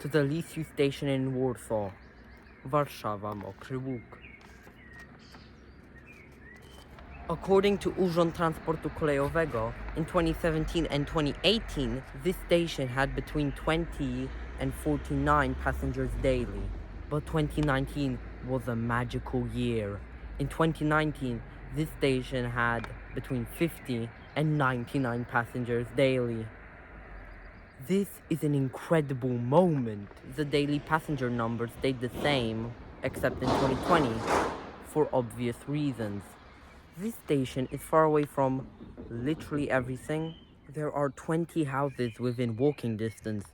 to the least used station in Warsaw, Warszawa Mokry Ług. According to Urząd Transportu Kolejowego, in 2017 and 2018, this station had between 20 and 49 passengers daily. But 2019 was a magical year. In 2019, this station had between 50 and 99 passengers daily. This is an incredible moment. The daily passenger numbers stayed the same, except in 2020, for obvious reasons. This station is far away from literally everything. There are 20 houses within walking distance.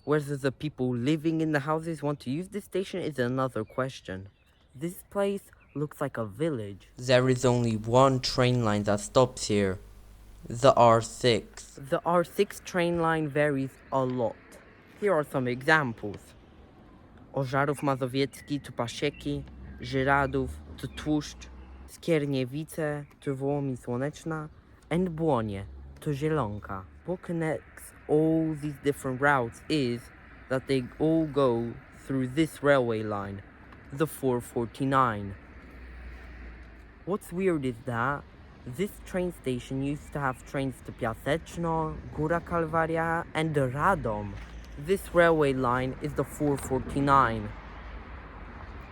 Whether the people living in the houses want to use this station is another question. This place looks like a village. There is only one train line that stops here. The R6. The R6 train line varies a lot. Here are some examples. Ożarów Mazowiecki to Pasieki, Żyradów to Tłuszcz, Skierniewice to Wołomin Słoneczna, and Błonie to Zielonka. What connects all these different routes is that they all go through this railway line, the 449. What's weird is that this train station used to have trains to Piaseczno, Góra Kalwaria, and Radom. This railway line is the 449.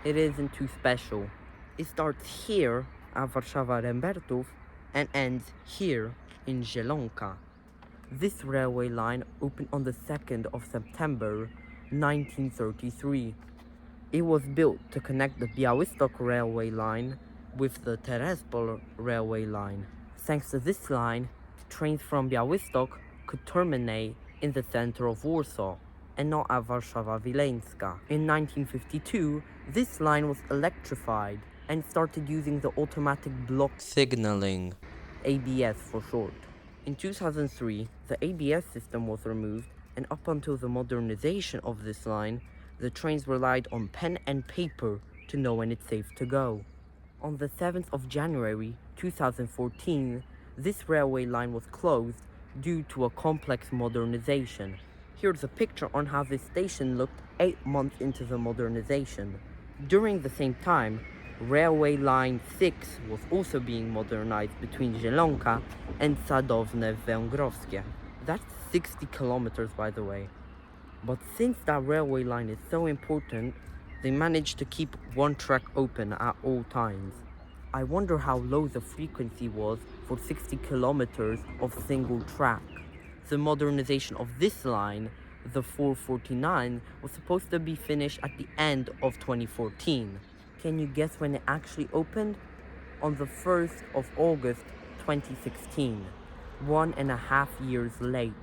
It isn't too special. It starts here at Warszawa Rembertów and ends here in Zielonka. This railway line opened on the 2nd of September 1933. It was built to connect the Białystok railway line with the Terespol railway line. Thanks to this line, trains from Białystok could terminate in the center of Warsaw and not at Warszawa Wileńska. In 1952, this line was electrified and started using the automatic block signaling, ABS for short. In 2003, the ABS system was removed, and up until the modernization of this line, the trains relied on pen and paper to know when it's safe to go. On the 7th of January 2014, this railway line was closed due to a complex modernization. Here's a picture on how this station looked 8 months into the modernization. During the same time, Railway Line 6 was also being modernized between Zielonka and Sadowne Węgrowskie. That's 60 kilometers, by the way. But since that railway line is so important, they managed to keep one track open at all times. I wonder how low the frequency was for 60 kilometers of single track. The modernization of this line, the 449, was supposed to be finished at the end of 2014. Can you guess when it actually opened? On the 1st of August 2016, 1.5 years late.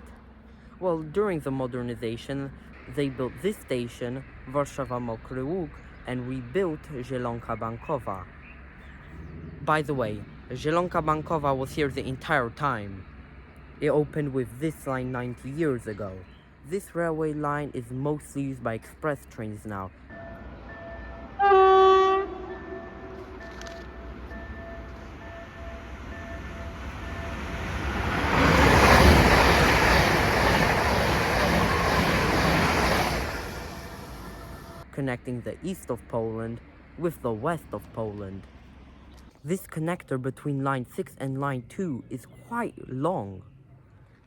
Well, during the modernization, they built this station, Warszawa Mokry Ług, and rebuilt Zielonka Bankowa. By the way, Zielonka Bankowa was here the entire time. It opened with this line 90 years ago. This railway line is mostly used by express trains now. Connecting the east of Poland with the west of Poland. This connector between line 6 and line 2 is quite long.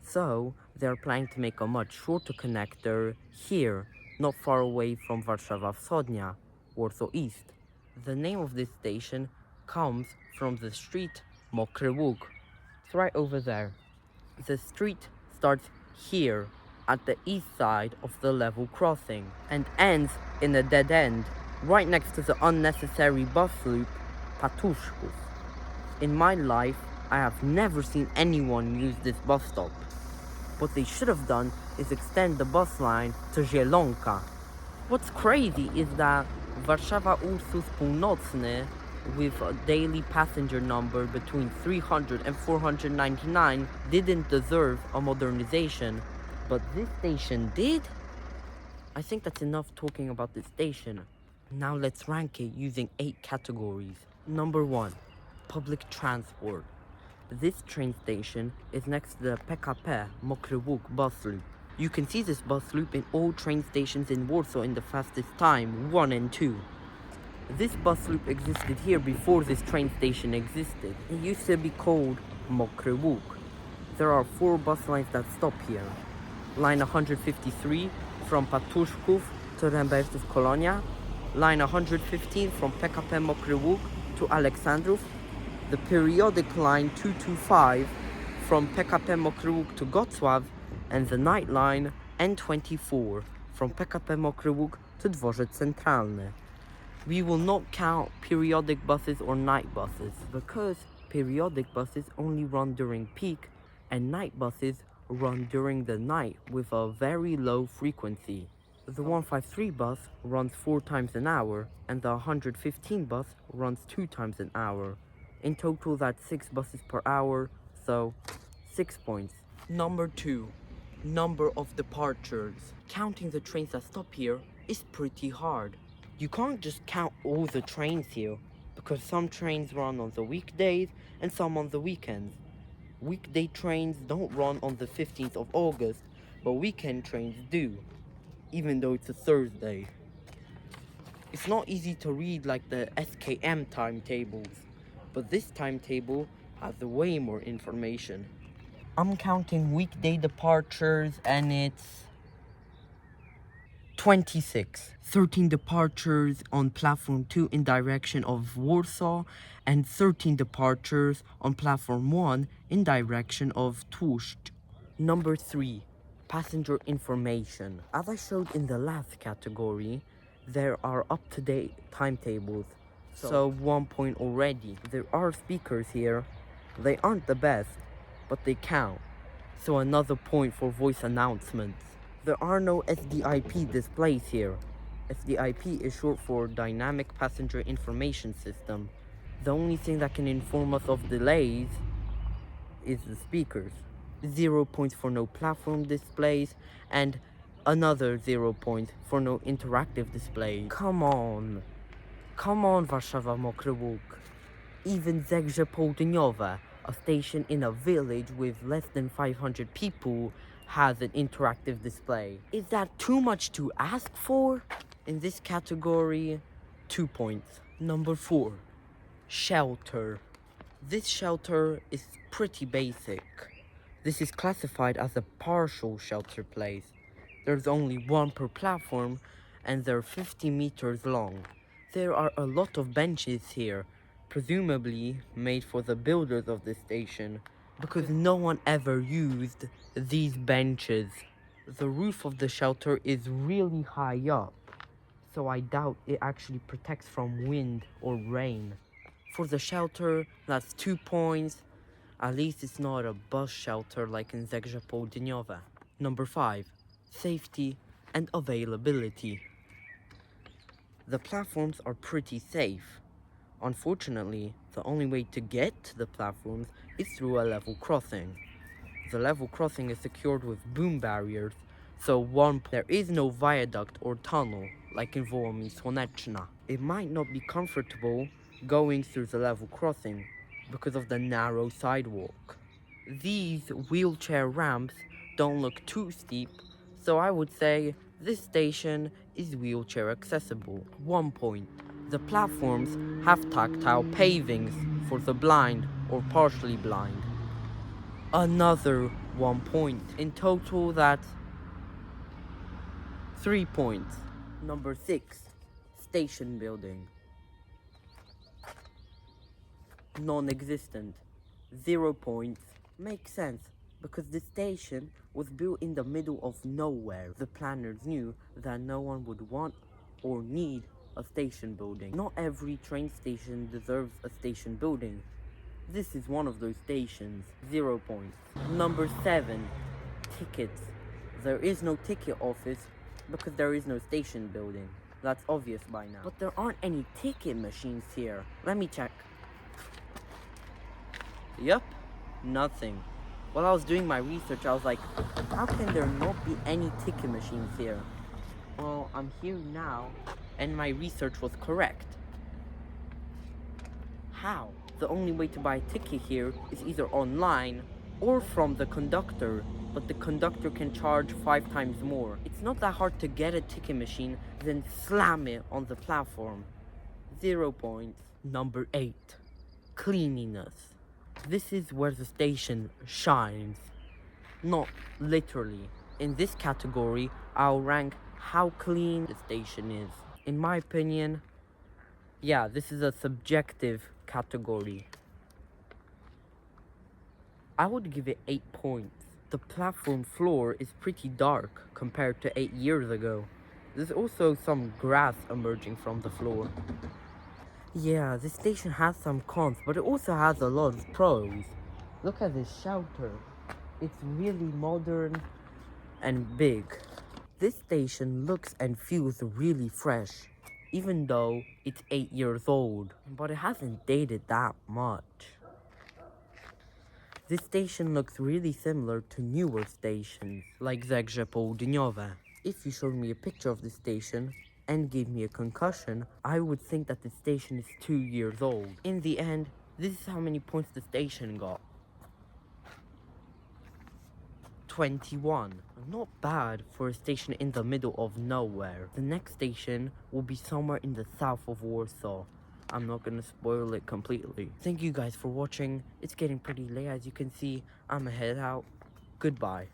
So, they're planning to make a much shorter connector here, not far away from Warszawa Wschodnia, Warsaw East. The name of this station comes from the street Mokry Ług. It's right over there. The street starts here at the east side of the level crossing and ends in a dead end right next to the unnecessary bus loop Patuszków. In my life, I have never seen anyone use this bus stop. What they should have done is extend the bus line to Zielonka. What's crazy is that Warszawa Ursus Północny, with a daily passenger number between 300 and 499, didn't deserve a modernization, but this station did? I think that's enough talking about this station. Now let's rank it using 8 categories. Number 1, public transport. This train station is next to the PKP Mokry Ług bus loop. You can see this bus loop in all train stations in Warsaw in the fastest time, 1 and 2. This bus loop existed here before this train station existed. It used to be called Mokry Ług. There are 4 bus lines that stop here. Line 153 from Patuszków to Rembertów Kolonia. Line 115 from PKP Mokry Ług to Aleksandrów. The periodic line 225 from PKP Mokry Ług to Gocław, and the night line N24 from PKP Mokry Ług to Dworzec Centralny. We will not count periodic buses or night buses because periodic buses only run during peak and night buses run during the night with a very low frequency. The 153 bus runs 4 times an hour and the 115 bus runs 2 times an hour. In total that's 6 buses per hour, so 6 points. Number 2. Number of departures. Counting the trains that stop here is pretty hard. You can't just count all the trains here because some trains run on the weekdays and some on the weekends. Weekday trains don't run on the 15th of August, but weekend trains do, even though it's a Thursday. It's not easy to read like the SKM timetables, but this timetable has way more information. I'm counting weekday departures and it's 26. 13 departures on platform 2 in direction of Warsaw and 13 departures on platform 1 in direction of Tłuszcz. Number 3. Passenger information. As I showed in the last category, there are up-to-date timetables. So 1 point already. There are speakers here. They aren't the best, but they count. So another point for voice announcements. There are no SDIP displays here. SDIP is short for Dynamic Passenger Information System. The only thing that can inform us of delays is the speakers. 0 points for no platform displays and another 0 point for no interactive displays. Come on, Warszawa Mokry Ług. Even Zegrze Południowe, a station in a village with less than 500 people, has an interactive display. Is that too much to ask for? In this category, 2 points. Number 4. Shelter. This shelter is pretty basic. This is classified as a partial shelter place. There's only 1 per platform and they're 50 meters long. There are a lot of benches here, presumably made for the builders of this station, because no one ever used these benches. The roof of the shelter is really high up, so I doubt it actually protects from wind or rain. For the shelter, that's 2 points. At least it's not a bus shelter like in Zegrze Południowe. Number 5. Safety and availability. The platforms are pretty safe. Unfortunately, the only way to get to the platforms is through a level crossing. The level crossing is secured with boom barriers, so there is no viaduct or tunnel like in Wołomin Słoneczna. It might not be comfortable going through the level crossing because of the narrow sidewalk. These wheelchair ramps don't look too steep, so I would say this station is wheelchair accessible. 1 point. The platforms have tactile pavings for the blind or partially blind. Another 1 point. In total, that's 3 points. Number 6. Station building. Non-existent. 0 points. Makes sense, because the station was built in the middle of nowhere. The planners knew that no one would want or need a station building. Not every train station deserves a station building. This is one of those stations. 0 points. Number 7. Tickets. There is no ticket office because there is no station building. That's obvious by now. But there aren't any ticket machines here. Let me check. Yup, nothing. While I was doing my research, I was like, how can there not be any ticket machines here? Well, I'm here now, and my research was correct. How? The only way to buy a ticket here is either online or from the conductor, but the conductor can charge 5 times more. It's not that hard to get a ticket machine, then slam it on the platform. 0 points. Number 8. Cleanliness. This is where the station shines. Not literally. In this category, I'll rank how clean the station is. In my opinion, yeah, this is a subjective category. I would give it 8 points. The platform floor is pretty dark compared to 8 years ago. There's also some grass emerging from the floor. Yeah, this station has some cons, but it also has a lot of pros. Look at this shelter. It's really modern and big. This station looks and feels really fresh, even though it's 8 years old, but it hasn't dated that much. This station looks really similar to newer stations, like Zegrze Południowe. If you showed me a picture of this station and gave me a concussion, I would think that the station is 2 years old. In the end, this is how many points the station got. 21. Not bad for a station in the middle of nowhere. The next station will be somewhere in the south of Warsaw. I'm not gonna spoil it completely. Thank you guys for watching. It's getting pretty late, as you can see. I'ma head out. Goodbye.